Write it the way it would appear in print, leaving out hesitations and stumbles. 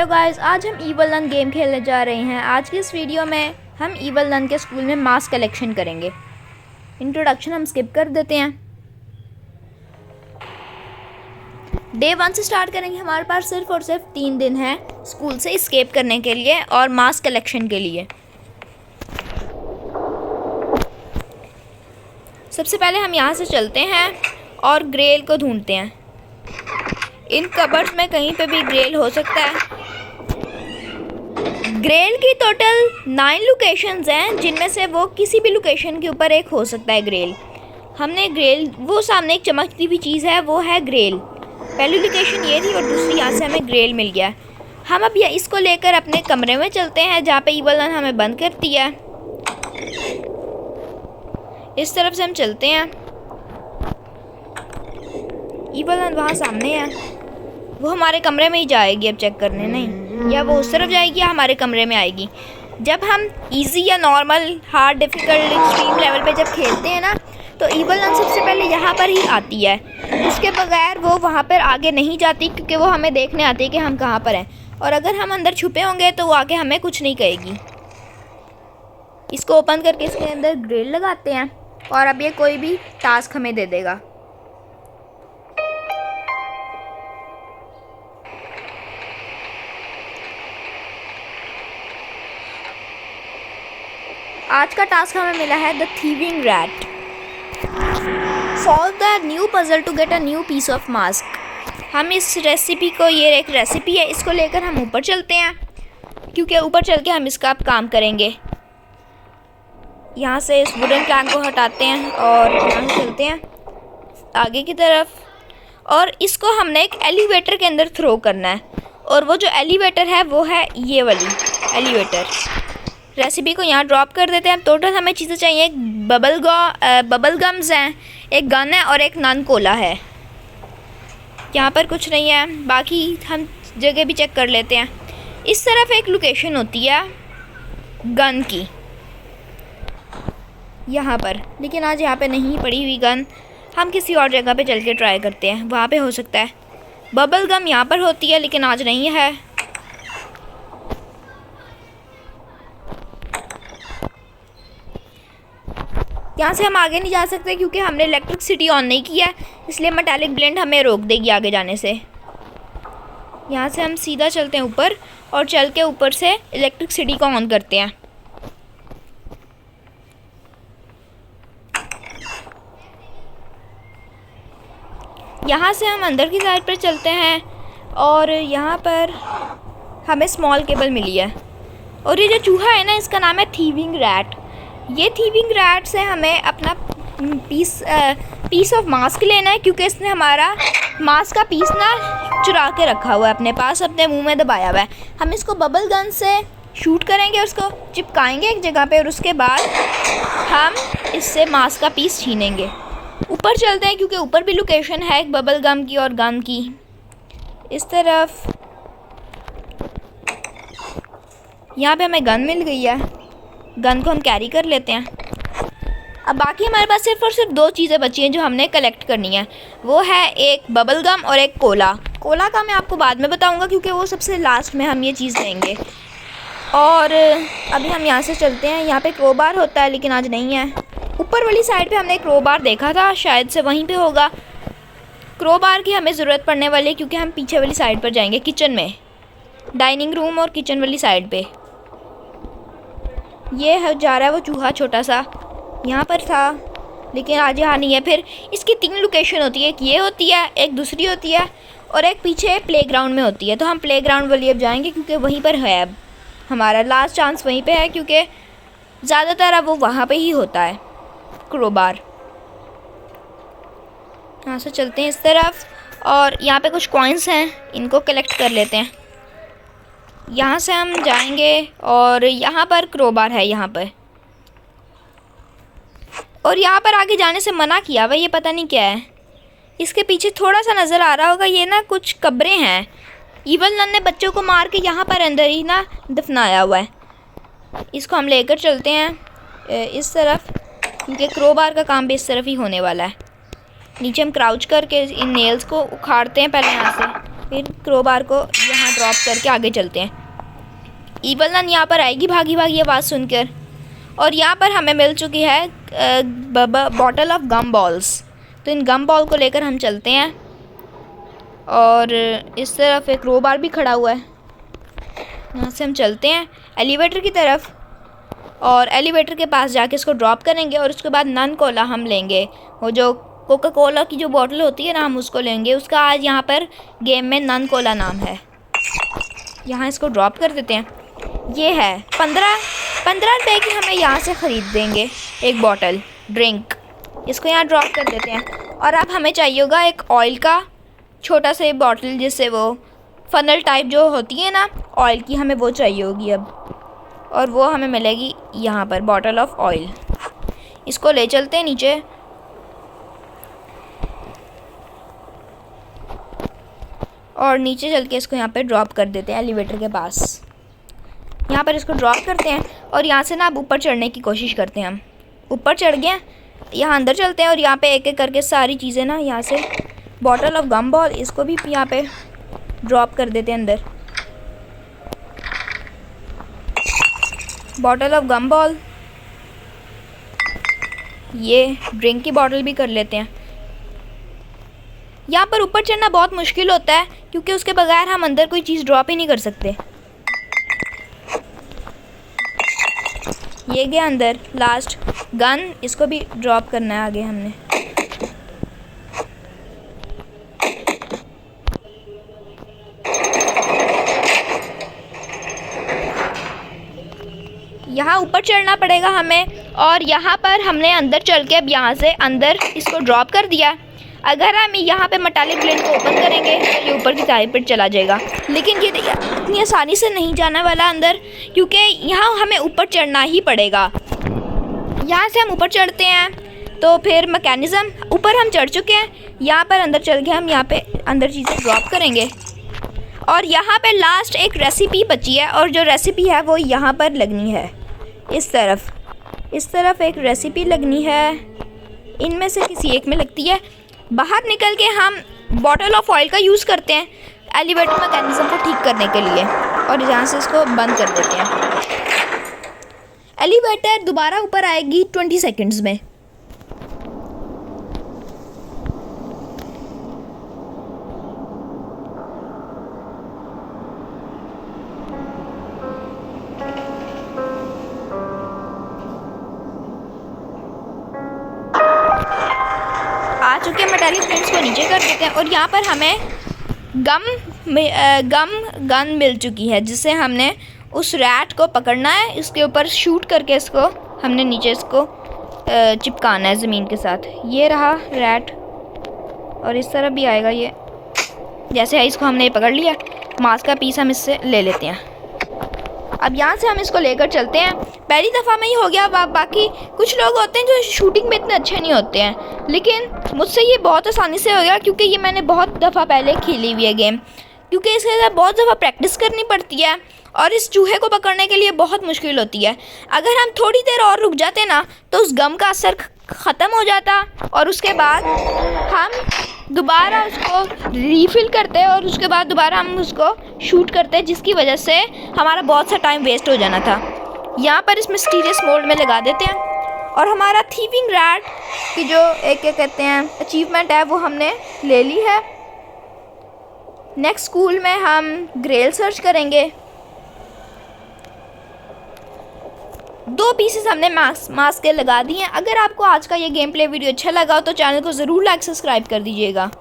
Hello guys, आज हम evil none game खेलने जा रहे हैं। आज की इस वीडियो में हम ईवल नन के स्कूल में मास्क कलेक्शन करेंगे। इंट्रोडक्शन हम स्किप कर देते हैं। डे 1 से स्टार्ट करेंगे। हमारे पास सिर्फ और सिर्फ 3 दिन है स्कूल से एस्केप करने के लिए और मास्क कलेक्शन के लिए। सबसे पहले हम यहाँ से चलते हैं और ग्रेल को ढूंढते हैं। इन कबर्ड्स में कहीं पे भी ग्रेल हो सकता है। ग्रेल की टोटल 9 लोकेशंस हैं, जिनमें से वो किसी भी लोकेशन के ऊपर एक हो सकता है ग्रेल। हमने ग्रेल, वो सामने एक चमकती हुई चीज़ है, वो है ग्रेल। पहली लोकेशन ये थी और दूसरी यहाँ से हमें ग्रेल मिल गया। हम अब इसको लेकर अपने कमरे में चलते हैं जहाँ पे ईवल नन हमें बंद करती है। इस तरफ से हम चलते हैं। ईवल नन वहाँ सामने है, वो हमारे कमरे में ही जाएगी अब चेक करने, नहीं, या वो उस तरफ जाएगी या हमारे कमरे में आएगी। जब हम इजी या normal, hard, difficult, extreme level पे जब खेलते हैं ना, तो ईवल नन सबसे पहले यहाँ पर ही आती है। उसके बगैर वो वहाँ पर आगे नहीं जाती, क्योंकि वो हमें देखने आती है कि हम कहाँ पर हैं। और अगर हम अंदर छुपे होंगे तो वो आके हमें कुछ नहीं कहेगी। इसको ओपन करके इसके अंदर ग्रिल लगाते हैं और अब ये कोई भी टास्क हमें दे देगा। आज का टास्क हमें मिला है the thieving rat. Solve the new puzzle to get a new piece of mask. हम इस रेसिपी को, ये एक रेसिपी है, इसको लेकर हम ऊपर चलते हैं, क्योंकि ऊपर चल के हम इसका अब काम करेंगे। यहाँ से इस वुडन प्लैंक को हटाते हैं और यहाँ से चलते हैं आगे की तरफ, और इसको हमने एक एलिवेटर के अंदर थ्रो करना है। और वो जो एलिवेटर है वो है ये वाली एलिवेटर। रेसिपी को यहाँ ड्रॉप कर देते हैं। टोटल हमें चीज़ें चाहिए, एक बबल गम्स हैं, एक गन है और एक नन कोला है। यहाँ पर कुछ नहीं है, बाकी हम जगह भी चेक कर लेते हैं। इस तरफ एक लोकेशन होती है गन की, यहाँ पर, लेकिन आज यहाँ पे नहीं पड़ी हुई गन। हम किसी और जगह पे चल के ट्राई करते हैं, वहाँ पे हो सकता है। बबल गम यहाँ पर होती है लेकिन आज नहीं है। यहाँ से हम आगे नहीं जा सकते क्योंकि हमने इलेक्ट्रिसिटी ऑन नहीं किया है, इसलिए मेटालिक ब्लेंड हमें रोक देगी आगे जाने से। यहाँ से हम सीधा चलते हैं ऊपर और चल के ऊपर से इलेक्ट्रिसिटी को ऑन करते हैं। यहाँ से हम अंदर की साइड पर चलते हैं और यहाँ पर हमें स्मॉल केबल मिली है। और ये जो चूहा है ना, इसका नाम है थीविंग रैट। ये थीविंग रैट से हमें अपना पीस ऑफ मास्क लेना है, क्योंकि इसने हमारा मास्क का पीस ना चुरा के रखा हुआ है अपने पास, अपने मुंह में दबाया हुआ है। हम इसको बबल गन से शूट करेंगे, उसको चिपकाएंगे एक जगह पे, और उसके बाद हम इससे मास्क का पीस छीनेंगे। ऊपर चलते हैं क्योंकि ऊपर भी लोकेशन है एक बबल गम की और गन की। इस तरफ यहाँ पे हमें गन मिल गई है, गन को हम कैरी कर लेते हैं। अब बाकी हमारे पास सिर्फ और सिर्फ 2 चीज़ें बची हैं जो हमने कलेक्ट करनी है। वो है एक बबल गम और एक कोला। कोला का मैं आपको बाद में बताऊंगा, क्योंकि वो सबसे लास्ट में हम ये चीज़ देंगे। और अभी हम यहाँ से चलते हैं। यहाँ पे क्रोबार होता है लेकिन आज नहीं है। ऊपर वाली साइड पे हमने क्रोबार देखा था, शायद से वहीं पे होगा। क्रोबार की हमें ज़रूरत पड़ने वाली है क्योंकि हम पीछे वाली साइड पर जाएंगे, किचन में, डाइनिंग रूम और किचन वाली साइड पे। ये जा रहा है वो चूहा छोटा सा, यहाँ पर था लेकिन आज यहाँ नहीं है। फिर इसकी 3 लोकेशन होती है, एक ये होती है, एक दूसरी होती है और एक पीछे प्लेग्राउंड में होती है। तो हम प्लेग्राउंड वाली अब जाएंगे क्योंकि वहीं पर है, अब हमारा लास्ट चांस वहीं पे है, क्योंकि ज़्यादातर अब वो वहाँ पे ही होता है क्रोबार। यहाँ से चलते हैं इस तरफ और यहाँ पे कुछ कॉइन्स हैं, इनको कलेक्ट कर लेते हैं। यहाँ से हम जाएंगे और यहाँ पर क्रोबार है यहाँ पर, और यहाँ पर आगे जाने से मना किया हुआ, ये पता नहीं क्या है। इसके पीछे थोड़ा सा नज़र आ रहा होगा, ये ना कुछ कब्रें हैं। ईवल नन ने बच्चों को मार के यहाँ पर अंदर ही ना दफनाया हुआ है। इसको हम लेकर चलते हैं इस तरफ, क्योंकि क्रोबार का काम भी इस तरफ ही होने वाला है। नीचे हम क्राउच करके इन नेल्स को उखाड़ते हैं पहले यहाँ से, फिर क्रोबार को यहाँ ड्रॉप करके आगे चलते हैं। ईवल नन यहाँ पर आएगी भागी भागी आवाज़ सुनकर। और यहाँ पर हमें मिल चुकी है बॉटल ऑफ गम बॉल्स। तो इन गम बॉल को लेकर हम चलते हैं। और इस तरफ एक रोबार भी खड़ा हुआ है, यहाँ से हम चलते हैं एलिवेटर की तरफ। और एलिवेटर के पास जाके इसको ड्रॉप करेंगे और उसके बाद नन कोला हम लेंगे। वो जो कोका कोला की जो बॉटल होती है ना, हम उसको लेंगे। उसका आज यहाँ पर गेम में नन कोला नाम है। यहाँ इसको ड्रॉप कर देते हैं। ये है 15 रुपये की हमें यहाँ से ख़रीद देंगे एक बॉटल ड्रिंक। इसको यहाँ ड्रॉप कर देते हैं। और अब हमें चाहिए होगा एक ऑयल का छोटा सा बॉटल, जिससे वो फनल टाइप जो होती है ना ऑयल की, हमें वो चाहिए होगी अब। और वो हमें मिलेगी यहाँ पर बॉटल ऑफ ऑयल। इसको ले चलते हैं नीचे। और नीचे चल के इसको यहाँ पे ड्रॉप कर देते हैं एलिवेटर के पास। यहाँ पर इसको ड्रॉप करते हैं और यहाँ से ना अब ऊपर चढ़ने की कोशिश करते हैं। हम ऊपर चढ़ गए, यहाँ अंदर चलते हैं और यहाँ पे एक एक करके सारी चीज़ें ना यहाँ से बॉटल ऑफ गम बॉल, इसको भी यहाँ पे ड्रॉप कर देते हैं अंदर। बॉटल ऑफ गम बॉल, ये ड्रिंक की बॉटल भी कर लेते हैं। यहाँ पर ऊपर चढ़ना बहुत मुश्किल होता है क्योंकि उसके बगैर हम अंदर कोई चीज़ ड्रॉप ही नहीं कर सकते। ये गया अंदर लास्ट गन, इसको भी ड्रॉप करना है आगे हमने। यहाँ ऊपर चढ़ना पड़ेगा हमें। और यहाँ पर हमने अंदर चल के अब यहाँ से अंदर इसको ड्रॉप कर दिया। अगर हम यहाँ पे मेटालिक ग्रिल को ओपन करेंगे तो ये ऊपर की साइड पर चला जाएगा। लेकिन ये इतनी आसानी से नहीं जाने वाला अंदर, क्योंकि यहाँ हमें ऊपर चढ़ना ही पड़ेगा। यहाँ से हम ऊपर चढ़ते हैं तो फिर मैकेनिज़्म, ऊपर हम चढ़ चुके हैं। यहाँ पर अंदर चल के हम यहाँ पे अंदर चीज़ें ड्रॉप करेंगे। और यहाँ पे लास्ट एक रेसिपी बची है और जो रेसिपी है वो यहाँ पर लगनी है। इस तरफ एक रेसिपी लगनी है, इनमें से किसी एक में लगती है। बाहर निकल के हम बॉटल ऑफ ऑयल का यूज़ करते हैं एलिवेटर मैकेनिज़्म को ठीक करने के लिए। और यहाँ से इसको बंद कर देते हैं। एलिवेटर दोबारा ऊपर आएगी 20 सेकंड्स में। आ चुके हैं मेटालिक प्रिंट्स को नीचे कर देते हैं। और यहाँ पर हमें गन मिल चुकी है, जिससे हमने उस रैट को पकड़ना है। इसके ऊपर शूट करके इसको हमने नीचे इसको चिपकाना है ज़मीन के साथ। ये रहा रैट और इस तरह भी आएगा ये। जैसे है इसको हमने पकड़ लिया, मांस का पीस हम इससे ले लेते हैं। अब यहाँ से हम इसको लेकर चलते हैं। पहली दफ़ा में ही हो गया। बाकी कुछ लोग होते हैं जो शूटिंग में इतने अच्छे नहीं होते हैं, लेकिन मुझसे ये बहुत आसानी से हो गया क्योंकि ये मैंने बहुत दफ़ा पहले खेली हुई है गेम। क्योंकि इसके साथ बहुत दफ़ा प्रैक्टिस करनी पड़ती है और इस चूहे को पकड़ने के लिए बहुत मुश्किल होती है। अगर हम थोड़ी देर और रुक जाते ना तो उस गम का असर ख़त्म हो जाता और उसके बाद हम दोबारा उसको रीफ़िल करते और उसके बाद दोबारा हम उसको शूट करते, जिसकी वजह से हमारा बहुत सा टाइम वेस्ट हो जाना था। यहाँ पर इस मिस्टीरियस मोड में लगा देते हैं और हमारा थीविंग रैट की जो एक क्या कहते हैं अचीवमेंट है वो हमने ले ली है। नेक्स्ट स्कूल में हम ग्रेल सर्च करेंगे। 2 पीसेस हमने मास्क के लगा दिए हैं। अगर आपको आज का ये गेम प्ले वीडियो अच्छा लगा हो तो चैनल को ज़रूर लाइक सब्सक्राइब कर दीजिएगा।